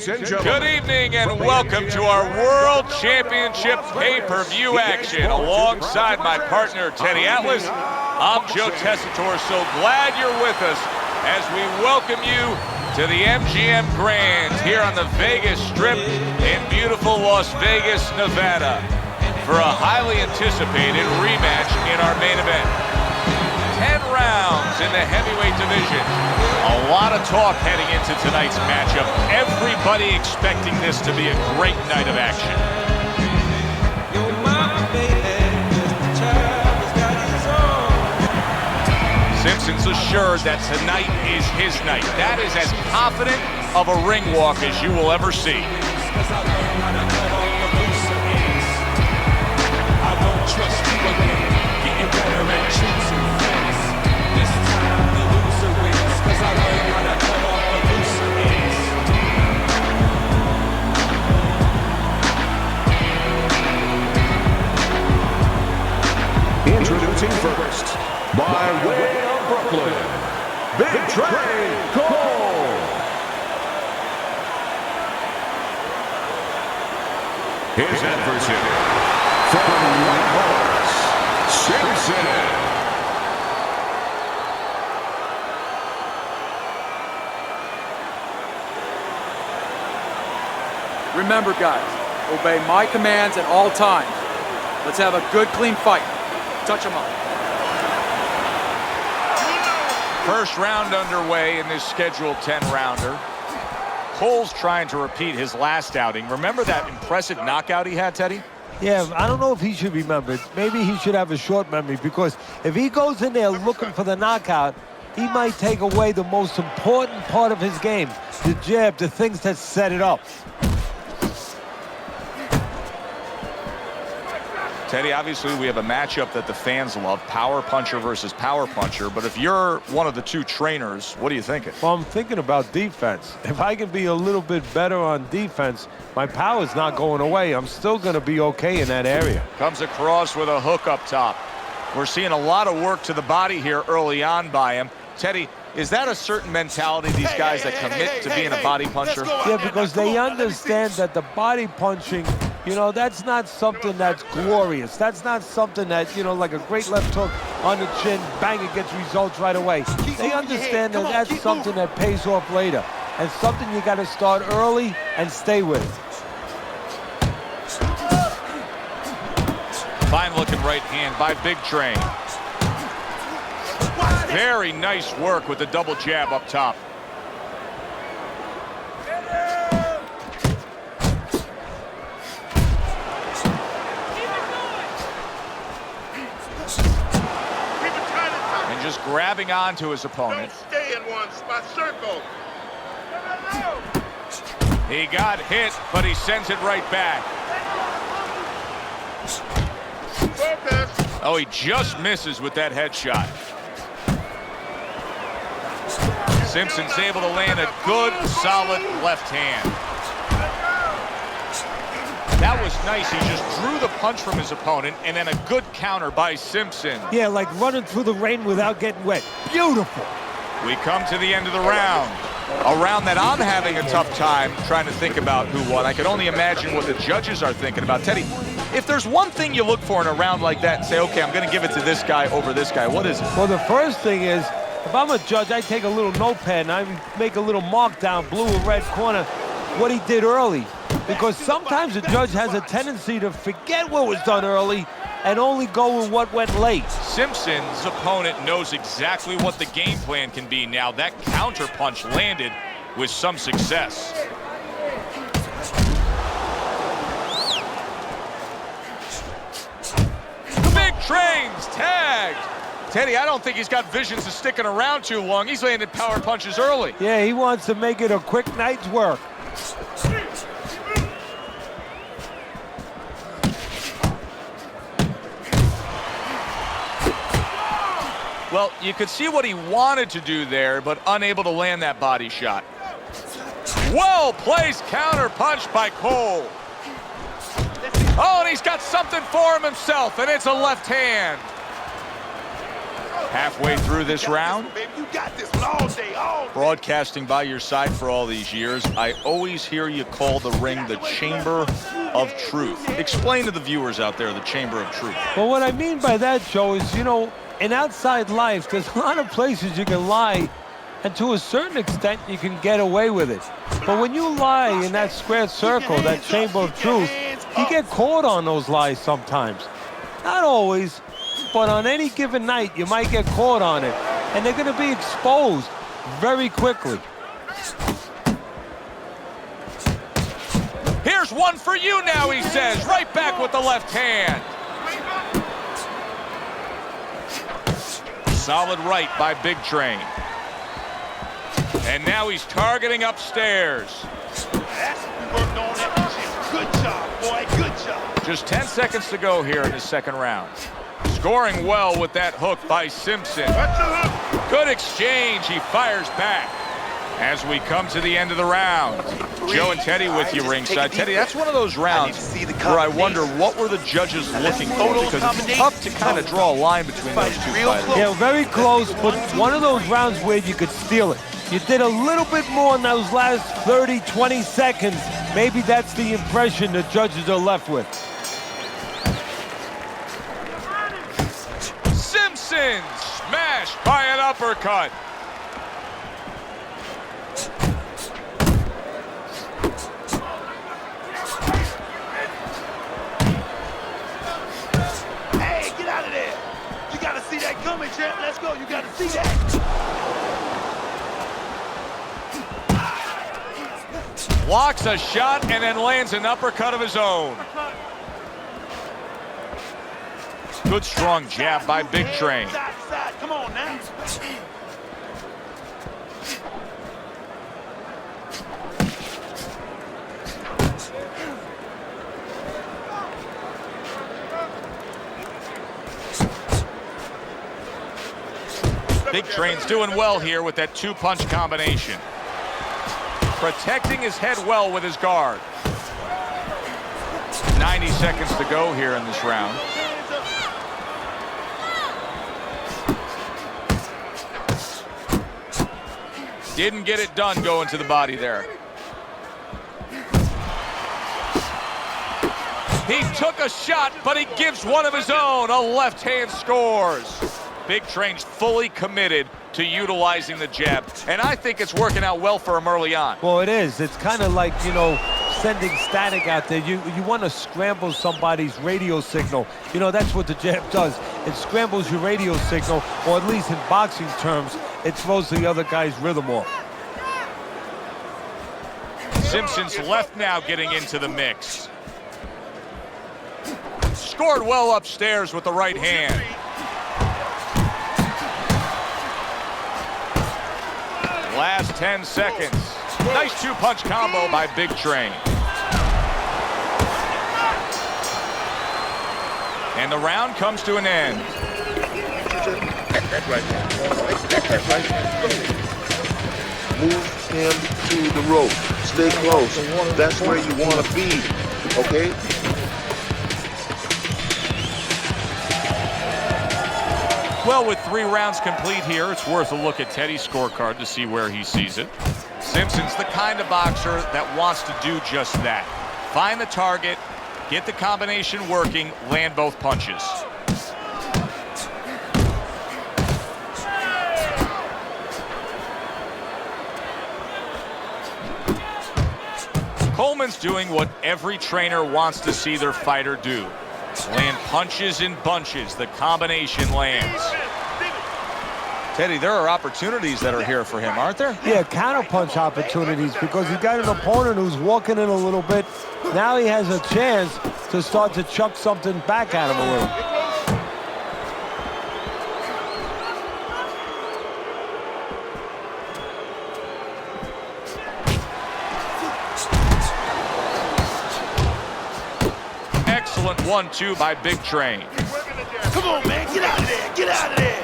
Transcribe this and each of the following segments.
Ladies and gentlemen, good evening and welcome to our World Championship pay-per-view action. Alongside my partner, Teddy Atlas, I'm Joe Tessitore. So glad you're with us as we welcome you to the MGM Grand here on the Vegas Strip in beautiful Las Vegas, Nevada, for a highly anticipated rematch in our main event. 10 rounds in the heavyweight division. A lot of talk heading into tonight's matchup. Everybody expecting this to be a great night of action. Simpson's assured that tonight is his night. That is as confident of a ring walk as you will ever see. Introducing first, by way of Brooklyn, Big Trey Cole. His adversary, from White Horse, Simpson. Remember, guys, obey my commands at all times. Let's have a good, clean fight. Touch him up. First round underway in this scheduled 10-rounder. Cole's trying to repeat his last outing. Remember that impressive knockout he had, Teddy? Yeah, I don't know if he should remember it. Maybe he should have a short memory, because if he goes in there looking for the knockout, he might take away the most important part of his game, the jab, the things that set it up. Teddy, obviously we have a matchup that the fans love, power puncher versus power puncher, but if you're one of the two trainers, what are you thinking? Well, I'm thinking about defense. If I can be a little bit better on defense, my power's not going away. I'm still going to be okay in that area. Comes across with a hook up top. We're seeing a lot of work to the body here early on by him. Teddy, is that a certain mentality, these guys that commit to being a body puncher? Yeah, because they understand that the body punching, you know, that's not something that's glorious. That's not something that, you know, like a great left hook on the chin, bang, it gets results right away. They understand that that's something that pays off later, and something you got to start early and stay with. Fine looking right hand by Big Trey. Very nice work with the double jab up top. And just grabbing onto his opponent. Don't stay in one spot, circle. He got hit, but he sends it right back. Focus. Oh, he just misses with that headshot. Simpson's able to land a good, solid left hand. That was nice. He just drew the punch from his opponent, and then a good counter by Simpson. Yeah, like running through the rain without getting wet. Beautiful. We come to the end of the round. A round that I'm having a tough time trying to think about who won. I can only imagine what the judges are thinking about. Teddy, if there's one thing you look for in a round like that and say, okay, I'm going to give it to this guy over this guy, what is it? Well, the first thing is, if I'm a judge, I take a little notepad and I make a little mark down, blue or red corner, what he did early. Because sometimes a judge has a tendency to forget what was done early and only go with what went late. Simpson's opponent knows exactly what the game plan can be now. That counter punch landed with some success. Big Trey's tagged. Teddy, I don't think he's got visions of sticking around too long. He's landed power punches early. Yeah, he wants to make it a quick night's work. Well, you could see what he wanted to do there, but unable to land that body shot. Well-placed counter punch by Cole. Oh, and he's got something for him himself, and it's a left hand. Halfway through this round, Baby, you got this one all day, all day. Broadcasting by your side for all these years, I always hear you call the ring the Chamber of Truth. Explain to the viewers out there the Chamber of Truth. Well, what I mean by that, Joe, is, you know, in outside life, there's a lot of places you can lie, and to a certain extent, you can get away with it. But when you lie in that square circle, that chamber of truth, you get caught on those lies sometimes. Not always, but on any given night, you might get caught on it, and they're going to be exposed very quickly. here's one for you now, he says, right back with the left hand. Solid right by Big Train. And now he's targeting upstairs. That's what we worked on at the gym. Good job, boy, good job. Just 10 seconds to go here in the second round. Scoring well with that hook by Simpson. Watch the hook. Good exchange, he fires back. As we come to the end of the round, Joe and Teddy with you ringside. Teddy, that's one of those rounds where I wonder what were the judges looking for, because it's tough to kind of draw a line between those two fighters. Yeah, very close, but one of those rounds where you could steal it. You did a little bit more in those last 30, 20 seconds. Maybe that's the impression the judges are left with. Simpson smashed by an uppercut. Hey, get out of there. You got to see that coming, champ. Let's go. You got to see that. Blocks a shot and then lands an uppercut of his own. Good strong jab by Big Train. Side to side. Come on now. Big Train's doing well here with that two-punch combination. Protecting his head well with his guard. 90 seconds to go here in this round. Didn't get it done going to the body there. He took a shot, but he gives one of his own. A left hand scores. Big Train's fully committed to utilizing the jab, and I think it's working out well for him early on. Well, it is. It's kind of like, you know, sending static out there. You want to scramble somebody's radio signal. You know, that's what the jab does. It scrambles your radio signal, or at least in boxing terms, it throws the other guy's rhythm off. Simpson's left now getting into the mix. Scored well upstairs with the right hand. Last 10 seconds. Nice two-punch combo by Big Train. And the round comes to an end. That right there. That right there. Move him to the rope. Stay close. That's where you want to be. Okay? Well, with 3 rounds complete here, it's worth a look at Teddy's scorecard to see where he sees it. Simpson's the kind of boxer that wants to do just that. Find the target, get the combination working, land both punches. Coleman's doing what every trainer wants to see their fighter do. Land punches in bunches. The combination lands. Teddy, there are opportunities that are here for him, aren't there? Yeah, counterpunch opportunities, because he's got an opponent who's walking in a little bit. Now he has a chance to start to chuck something back at him a little. Excellent 1-2 by Big Train. Come on, man. Get out of there. Get out of there.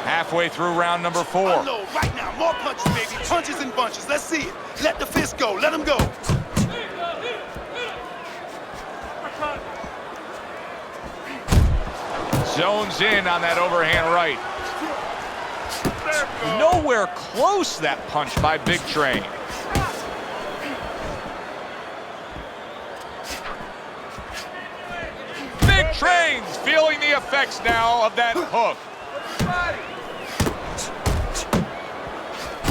Halfway through round number 4. Unload right now. More punches, baby. Punches and bunches. Let's see it. Let the fist go. Let him go. zones in on that overhand right. Nowhere close that punch by Big Train. Big Train's feeling the effects now of that hook.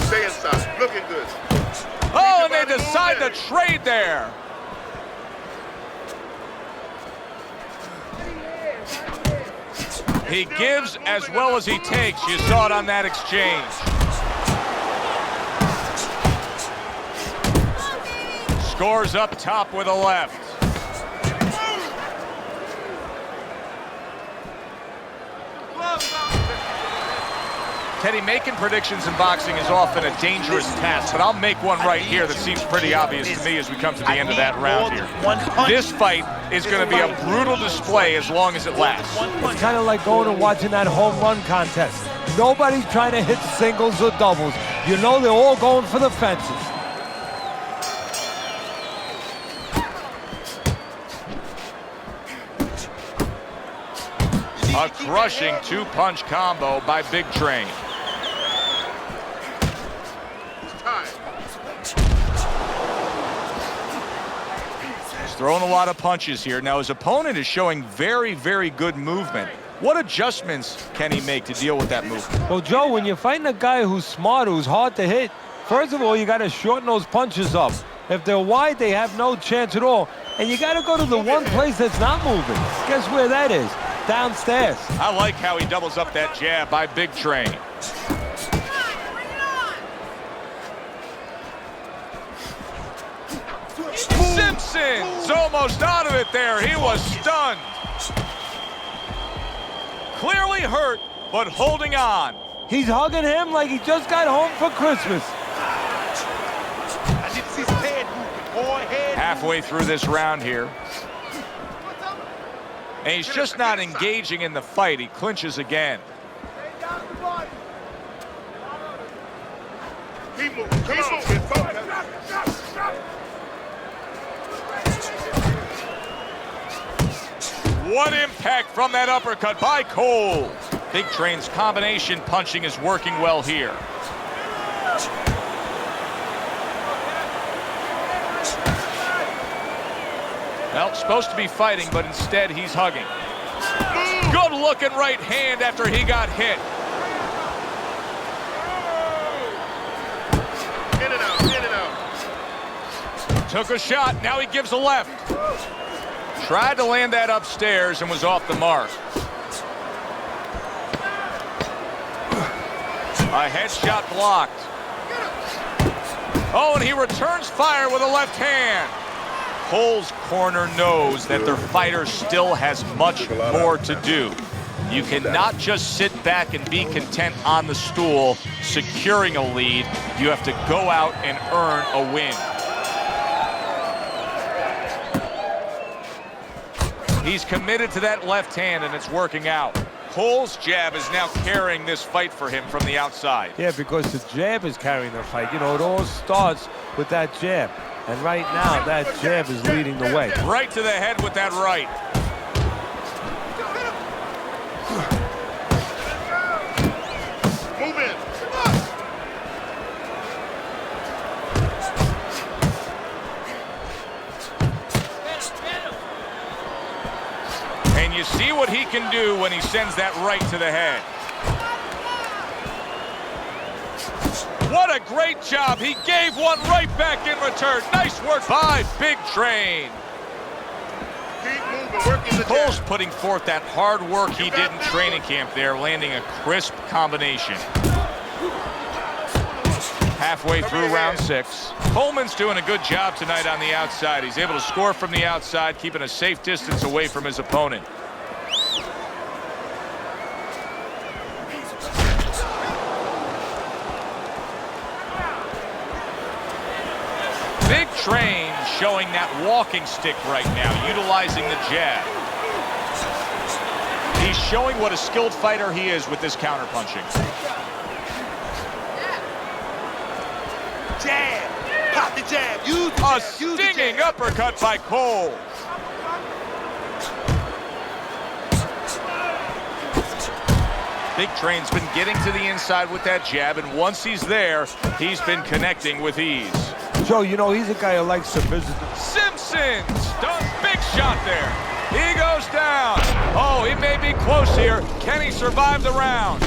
Stay inside. Looking good. Oh, and they decide to trade there. He gives as well as he takes. You saw it on that exchange. Scores up top with a left. Teddy, making predictions in boxing is often a dangerous task, but I'll make one right here that seems pretty obvious to me as we come to the end of that round here. This fight is going to be a brutal display as long as it lasts. It's kind of like going and watching that home run contest. Nobody's trying to hit singles or doubles. You know they're all going for the fences. A crushing two-punch combo by Big Train. He's throwing a lot of punches here. Now his opponent is showing very, very good movement. What adjustments can he make to deal with that movement? Well, Joe, when you're fighting a guy who's smart, who's hard to hit, first of all, you got to shorten those punches up. If they're wide, they have no chance at all. And you got to go to the one place that's not moving. Guess where that is? Downstairs. I like how he doubles up that jab by Big Train. Simpson's almost out of it there. He was stunned. Clearly hurt, but holding on. He's hugging him like he just got home for Christmas. Halfway through this round here. And he's just not engaging in the fight. He clinches again. Keep moving. Come on, get focused. What impact from that uppercut by Cole. Big Train's combination punching is working well here. Well, supposed to be fighting, but instead he's hugging. Good looking right hand after he got hit. In and out, in and out. Took a shot, now he gives a left. Tried to land that upstairs and was off the mark. A headshot blocked. Oh, and he returns fire with a left hand. Cole's corner knows that their fighter still has much more to do. You cannot just sit back and be content on the stool, securing a lead. You have to go out and earn a win. He's committed to that left hand, and it's working out. Cole's jab is now carrying this fight for him from the outside. Yeah, because the jab is carrying the fight. You know, it all starts with that jab. And right now, that jab is leading the way. Right to the head with that right. Move in. And you see what he can do when he sends that right to the head. What a great job. He gave one right back in return. Nice work by Big Train. Keep moving, working the Cole's jab. putting forth that hard work he did in training camp there, landing a crisp combination. Halfway through round 6. Coleman's doing a good job tonight on the outside. He's able to score from the outside, keeping a safe distance away from his opponent. Big Train showing that walking stick right now, utilizing the jab. He's showing what a skilled fighter he is with this counterpunching. Jab. Pop the jab. Use the A jab. Use the stinging jab. uppercut by Cole. Big Train's been getting to the inside with that jab, and once he's there, he's been connecting with ease. Joe, you know, he's a guy who likes to visit. Simpson does big shot there. He goes down. Oh, he may be close here. Can he survive the round?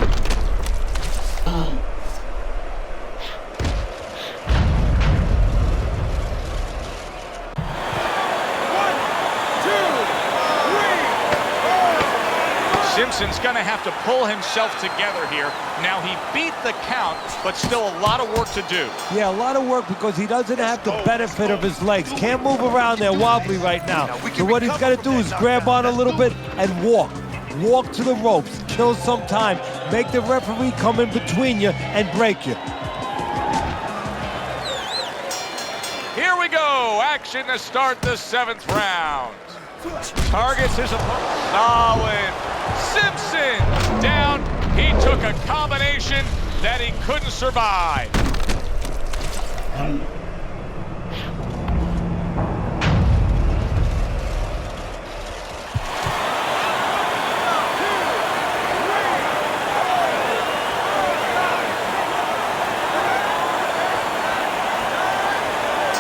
Simpson's gonna have to pull himself together here. Now he beat the count, but still a lot of work to do. Yeah, a lot of work because he doesn't have the benefit of his legs. Can't move around there wobbly right now. So what he's got to do is grab on a little bit and walk. Walk to the ropes, kill some time, make the referee come in between you and break you. Here we go, action to start the 7th round. Targets his opponent, solid. Simpson down, he took a combination that he couldn't survive.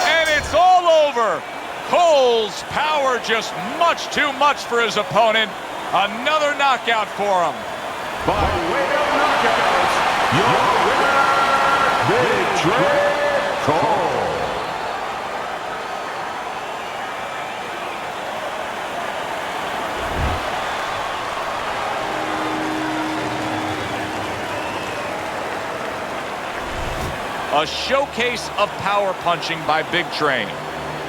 And it's all over. Cole's power just much too much for his opponent. Another knockout for him. By way of knockout, your winner, Big Trey Cole. A showcase of power punching by Big Train.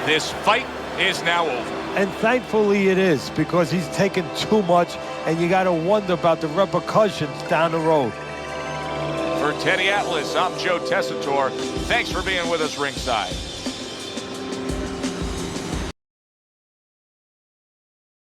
This fight is now over. And thankfully it is, because he's taken too much, and you got to wonder about the repercussions down the road. For Teddy Atlas, I'm Joe Tessitore. Thanks for being with us ringside.